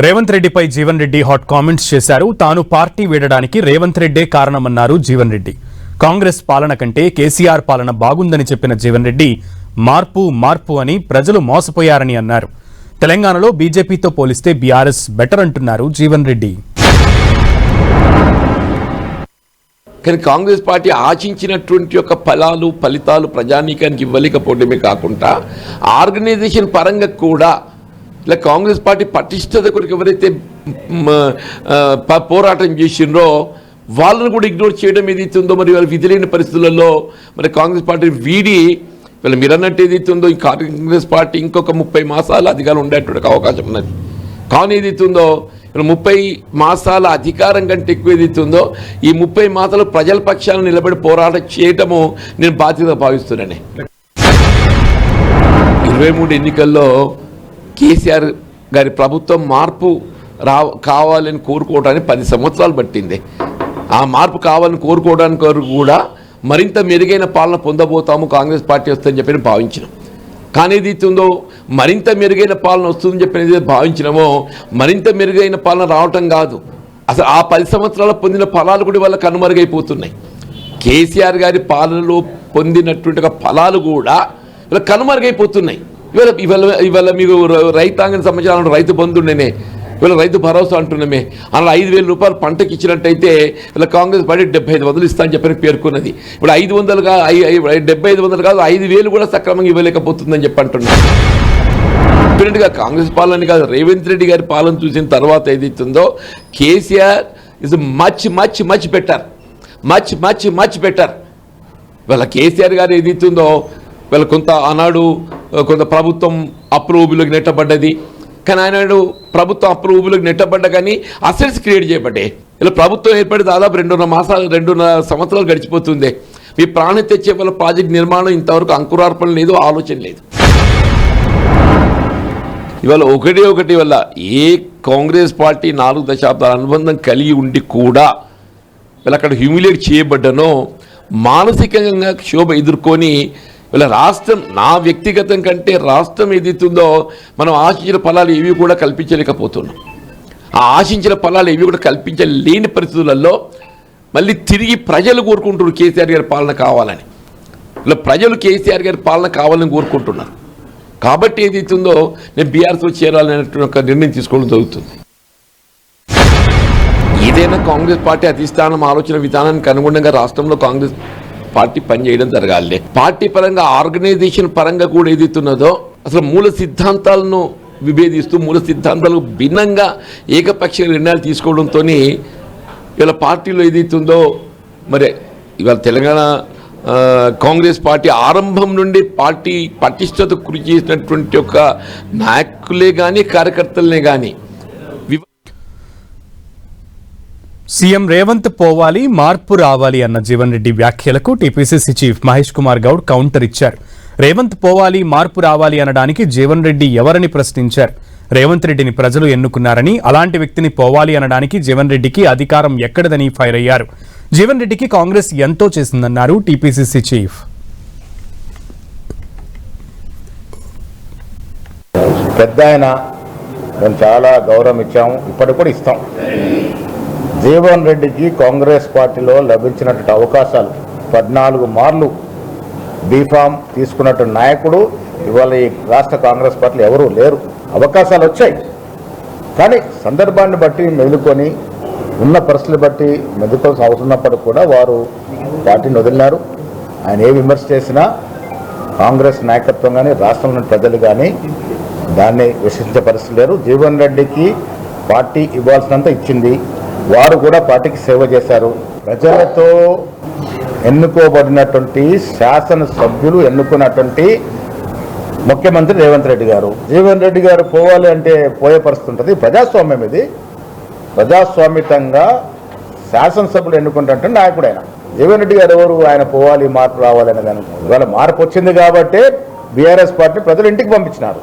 రేవంత్ రెడ్డిపై Jeevan Reddy hot comments చేశారు. తాను పార్టీ వీడడానికి రేవంత్ రెడ్డే కారణమన్నారు జీవన్ రెడ్డి. కాంగ్రెస్ పాలన కంటే కేసీఆర్ పాలన బాగుందని చెప్పిన జీవన్ రెడ్డి మార్పు మార్పు అని ప్రజలు మోసపోయారని అన్నారు. తెలంగాణలో బీజేపీతో పోలిస్తే బీఆర్ఎస్ బెటర్ అంటున్నారు జీవన్ రెడ్డి. కానీ కాంగ్రెస్ పార్టీ ఆశించినటువంటి యొక్క ఫలితాలు ప్రజానీకానికి ఇవ్వలేకపోవడమే కాకుండా ఆర్గనైజేషన్ పరంగా కూడా ఇలా కాంగ్రెస్ పార్టీ పటిష్టత కొరకు ఎవరైతే పోరాటం చేసిండ్రో వాళ్ళను కూడా ఇగ్నోర్ చేయడం ఏదైతుందో, మరి వాళ్ళ విధి లేని పరిస్థితులలో మరి కాంగ్రెస్ పార్టీ వీడి వీళ్ళు మీరన్నట్టు ఏదైతుందో ఈ కాంగ్రెస్ పార్టీ ఇంకొక 30 మాసాలు అధికారం ఉండేటువంటి అవకాశం ఉన్నది. కానీ ఏదైతుందో 30 మాసాల అధికారం కంటే ఎక్కువ ఏదైతుందో ఈ 30 మాసాలు ప్రజల పక్షాలను నిలబడి పోరాటం చేయటము నేను బాధ్యత భావిస్తున్నాను. 23 ఎన్నికల్లో కేసీఆర్ గారి ప్రభుత్వం మార్పు కావాలని కోరుకోవడానికి 10 సంవత్సరాలు పట్టింది. ఆ మార్పు కావాలని కోరుకోవడానికి కూడా మరింత మెరుగైన పాలన పొందబోతాము కాంగ్రెస్ పార్టీ వస్తుందని చెప్పి భావించినాం. కానీ ఏదైతుందో మరింత మెరుగైన పాలన వస్తుందని చెప్పి భావించినామో మరింత మెరుగైన పాలన రావటం కాదు, అసలు ఆ 10 సంవత్సరాలు పొందిన ఫలాలు కూడా వాళ్ళ కనుమరుగైపోతున్నాయి. కేసీఆర్ గారి పాలనలో పొందినటువంటి ఫలాలు కూడా ఇలా కనుమరుగైపోతున్నాయి. ఇవాళ మీకు రైతాంగానికి సంబంధించిన రైతు బంధు ఉండేనే, ఇవాళ రైతు భరోసా అంటున్నామే. అలా 5,000 రూపాయలు పంటకి ఇచ్చినట్టయితే ఇలా కాంగ్రెస్ పార్టీ 7500 ఇస్తా అని చెప్పని పేర్కొన్నది. ఇప్పుడు 500 కాదు, 7500 కాదు, 5,000 కూడా సక్రమంగా ఇవ్వలేకపోతుందని చెప్పి అంటున్నాను. డెఫినెట్గా కాంగ్రెస్ పాలన కాదు, రేవంత్ రెడ్డి గారి పాలన చూసిన తర్వాత ఏదైతుందో కేసీఆర్ ఇస్ మచ్ బెటర్. ఇవాళ కేసీఆర్ గారు ఏదైతుందో వీళ్ళ ఆనాడు కొంత ప్రభుత్వం అప్రూవల్లోకి నెట్టబడ్డది. కానీ ఆనాడు ప్రభుత్వం అప్రూవల్లోకి నెట్టబడ్డ కానీ అసెట్స్ క్రియేట్ చేయబడ్డాయి. ఇలా ప్రభుత్వం ఏర్పడి దాదాపు 2.5 సంవత్సరాలు గడిచిపోతుంది. మీ ప్రాణం తెచ్చే వాళ్ళ ప్రాజెక్ట్ నిర్మాణం ఇంతవరకు అంకురార్పణ లేదు, ఆలోచన లేదు. ఇవాళ ఒకటి వల్ల ఏ కాంగ్రెస్ పార్టీ 4 దశాబ్దాల అనుబంధం కలిగి ఉండి కూడా వీళ్ళు అక్కడ హ్యూమిలేట్ చేయబడ్డనో మానసికంగా క్షోభ ఎదుర్కొని వీళ్ళ రాష్ట్రం, నా వ్యక్తిగతం కంటే రాష్ట్రం ఏదైతుందో మనం ఆశించిన ఫలాలు ఏవి కూడా కల్పించలేకపోతున్నాం. ఆ ఆశించిన ఫలాలు ఏవి కూడా కల్పించలేని పరిస్థితులలో మళ్ళీ తిరిగి ప్రజలు కోరుకుంటున్నారు కేసీఆర్ గారి పాలన కావాలని. ఇలా ప్రజలు కేసీఆర్ గారి పాలన కావాలని కోరుకుంటున్నారు. కాబట్టి ఏదైతుందో నేను బీఆర్ఎస్లో చేరాలనేటువంటి ఒక నిర్ణయం తీసుకోవడం జరుగుతుంది. ఏదైనా కాంగ్రెస్ పార్టీ అధిష్టానం ఆలోచన విధానానికి అనుగుణంగా రాష్ట్రంలో కాంగ్రెస్ పార్టీ పనిచేయడం జరగాలి. పార్టీ పరంగా ఆర్గనైజేషన్ పరంగా కూడా ఏదైతున్నదో అసలు మూల సిద్ధాంతాలను విభేదిస్తూ మూల సిద్ధాంతాలకు భిన్నంగా ఏకపక్ష నిర్ణయాలు తీసుకోవడంతో ఇవాళ పార్టీలో ఏదైతుందో మరి ఇవాళ తెలంగాణ కాంగ్రెస్ పార్టీ ఆరంభం నుండి పార్టీ పటిష్టత కృషి చేసినటువంటి ఒక నాయకులే కానీ కార్యకర్తలనే కానీ సీఎం రేవంత్ పోవాలి, మార్పు రావాలి అన్న జీవన్ రెడ్డి వ్యాఖ్యలకు TPCC chief Mahesh Kumar Goud counter ఇచ్చారు. రేవంత్ పోవాలి, మార్పు రావాలి అనడానికి జీవన్ రెడ్డి ఎవరని ప్రశ్నించారు. రేవంత్ రెడ్డిని ప్రజలు ఎన్నుకున్నారని, అలాంటి వ్యక్తిని పోవాలి అనడానికి జీవన్ రెడ్డికి అధికారం ఎక్కడదని ఫైర్ అయ్యారు. జీవన్ రెడ్డికి కాంగ్రెస్ ఎంతో చేసిందన్నారు టీపీసీసీ చీఫ్. పెద్ద ఆయన మేము చాలా గౌరవం ఇచ్చాము, ఇప్పటికి కూడా ఇస్తాం. జీవన్ రెడ్డికి కాంగ్రెస్ పార్టీలో లభించినటువంటి అవకాశాలు 14 మార్లు బీఫామ్ తీసుకున్నట్టు నాయకుడు ఇవాళ ఈ రాష్ట్ర కాంగ్రెస్ పార్టీలో ఎవరూ లేరు. అవకాశాలు వచ్చాయి, కానీ సందర్భాన్ని బట్టి మెదులుకొని ఉన్న పరిస్థితులు బట్టి మెదులుకోవాల్సిన అవసరం ఉన్నప్పటికీ కూడా వారు పార్టీని వదిలినారు. ఆయన ఏ విమర్శ చేసినా కాంగ్రెస్ నాయకత్వం కానీ రాష్ట్రంలోని ప్రజలు కానీ దాన్ని విశ్వసించే పరిస్థితి లేరు. జీవన్ రెడ్డికి పార్టీ ఇవ్వాల్సినంత ఇచ్చింది, వారు కూడా పార్టీకి సేవ చేశారు. ప్రజలతో ఎన్నుకోబడినటువంటి శాసనసభ్యులు ఎన్నుకున్నటువంటి ముఖ్యమంత్రి రేవంత్ రెడ్డి గారు. జీవన్ రెడ్డి గారు పోవాలి అంటే పోయే పరిస్థితి ఉంటుంది. ప్రజాస్వామ్యం ఇది, ప్రజాస్వామికంగా శాసనసభ్యులు ఎన్నుకుంటే నాయకుడు ఆయన. జీవన్ రెడ్డి గారు ఎవరు? ఆయన పోవాలి, మార్పు రావాలి అనే దానికి ఇవాళ మార్పు వచ్చింది కాబట్టే బీఆర్ఎస్ పార్టీ ప్రజలు ఇంటికి పంపించినారు.